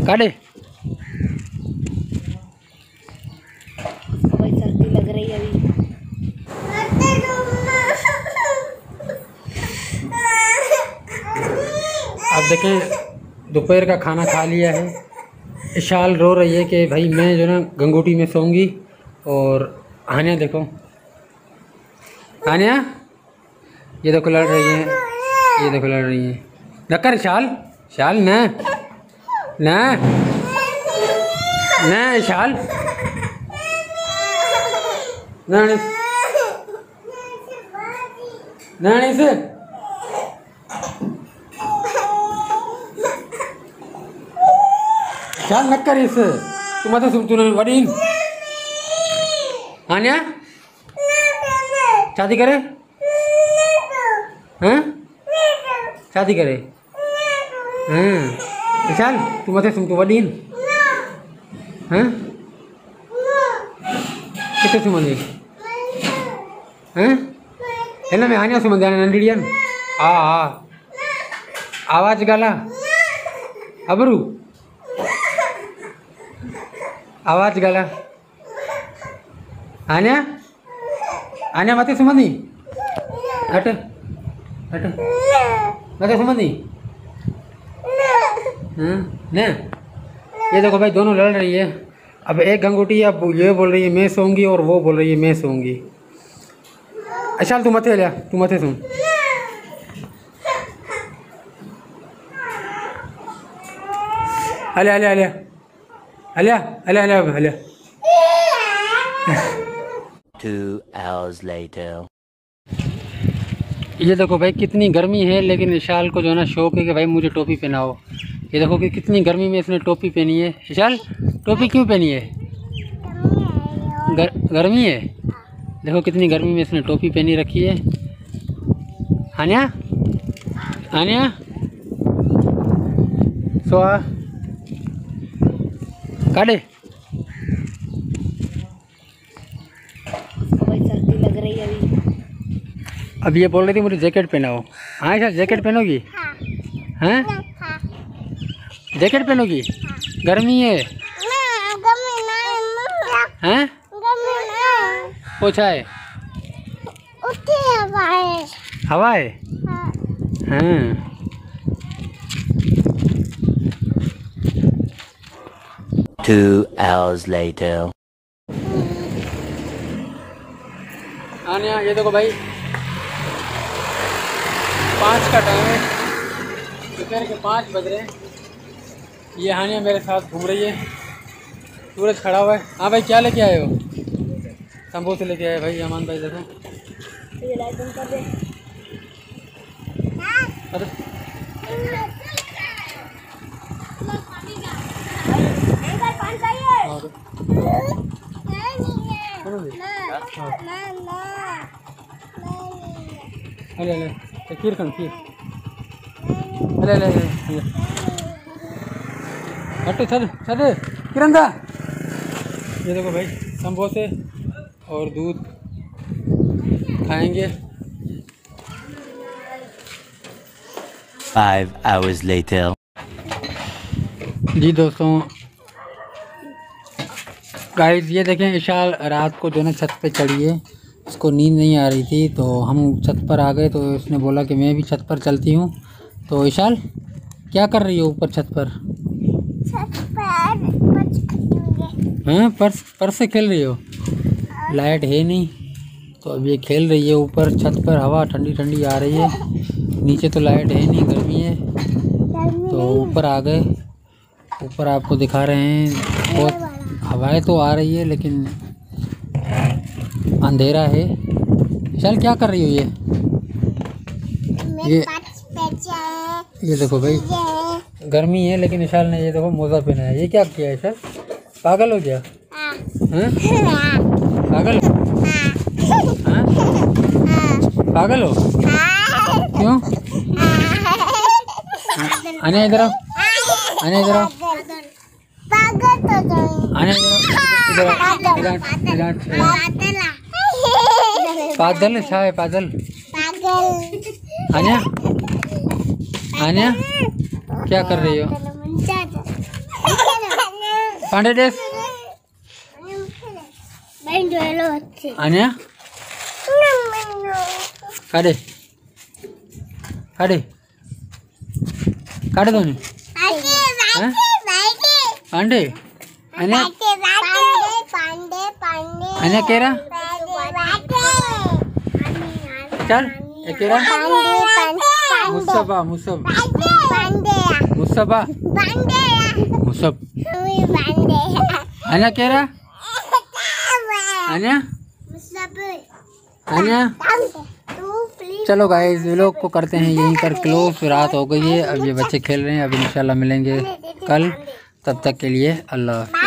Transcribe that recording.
काटे। भाई सर्दी लग रही है अभी। अब देखें दोपहर का खाना खा लिया है। इशाल रो रही है कि भाई मैं जो ना गंगोटी में सोऊंगी। और आनिया देखो, आनिया ये देखो लड़ रही है, ये देखो लड़ रही है। नक्कर शाल शाल न न न शाल नानी से शाल नक्कर इस तुम तो सुन तूने वडी आनिया शादी करे हैं, शादी करे हैं। विशाल तू मत सुन तू वडीन हैं, कितने सुमंदी हैं है ना। मैं आनिया सुमंदी आने नंदीडियन आ आवाज गाला अबरू आवाज गाला आनिया आनिया मत सुमंदी हट हट मत सुमंदी न। ये देखो भाई दोनों लड़ रही है। अब एक गंगोटी अब ये बोल रही है मैं सोऊंगी और वो बोल रही है मैं सोऊंगी। अच्छा तू मत लिया, तू मत सुन। अले अले अले अले अले अले अले 2 hours later. ये देखो भाई कितनी गर्मी है, लेकिन इशाल को जो है ना शौक है कि भाई मुझे टोपी पहनाओ। ये देखो कि कितनी गर्मी में इसने टोपी पहनी है। इशाल टोपी क्यों पहनी है? गर्मी है। देखो कितनी गर्मी में इसने टोपी पहनी रखी है। आनिया आनिया सोआ काटे। भाई सर्दी लग रही है अभी। अब ये बोल रही थी मुझे जैकेट पहनाओ। हाँ सर जैकेट पहनोगी? हैं जैकेट पहनोगी? गर्मी है हैं, पोछा है हवा है हाँ। Two hours later. आनिया ये देखो भाई 5 का टाइम है, दोपहर के 5 बज रहे हैं। ये हानिया मेरे साथ घूम रही है, सूरज खड़ा हुआ है। हाँ भाई क्या लेके आए हो? समोसे लेके आए भाई अमान भाई। देखो ये लाइट बंद कर दे। अरे अरे खीर खान खीर अरे हटो छद छद किरंदा। ये देखो भाई समोसे और दूध खाएंगे। 5 hours later. जी दोस्तों गाइस ये देखें इशाल रात को जो है छत पे चढ़ी है, इसको नींद नहीं आ रही थी तो हम छत पर आ गए। तो इसने बोला कि मैं भी छत पर चलती हूँ। तो इशाल क्या कर रही हो ऊपर छत पर? हैं पर्स से खेल रही हो? लाइट है नहीं तो अब ये खेल रही है ऊपर छत पर। हवा ठंडी ठंडी आ रही है, नीचे तो लाइट है नहीं, गर्मी है। तो ऊपर आ गए, ऊपर आपको दिखा रहे हैं। बहुत हवाएं तो आ रही है लेकिन अंधेरा है। चल क्या कर रही हो ये देखो भाई गर्मी है लेकिन इशाल ने ये देखो मोजा पहना है। ये क्या किया है इशाल? पागल हो गया? हैं पागल? हाँ पागल हो क्यों? आने इधर आओ, आने इधर आओ, आने इधर पागल है पागल। आन्या आन्या क्या कर रही हो? पांडे डेस अन्या काढे काढे काढे दोन्ही पांडे अन्या अन्या केरा चल केरा मुस्तफा मुसब मुस्तफा मुसब अन्या केरा अन्या अन्या। चलो गाइस व्लॉग को करते हैं यहीं पर क्लोज। रात हो गई है, अब ये बच्चे खेल रहे हैं। अब इंशाल्लाह मिलेंगे कल, तब तक के लिए अल्लाह।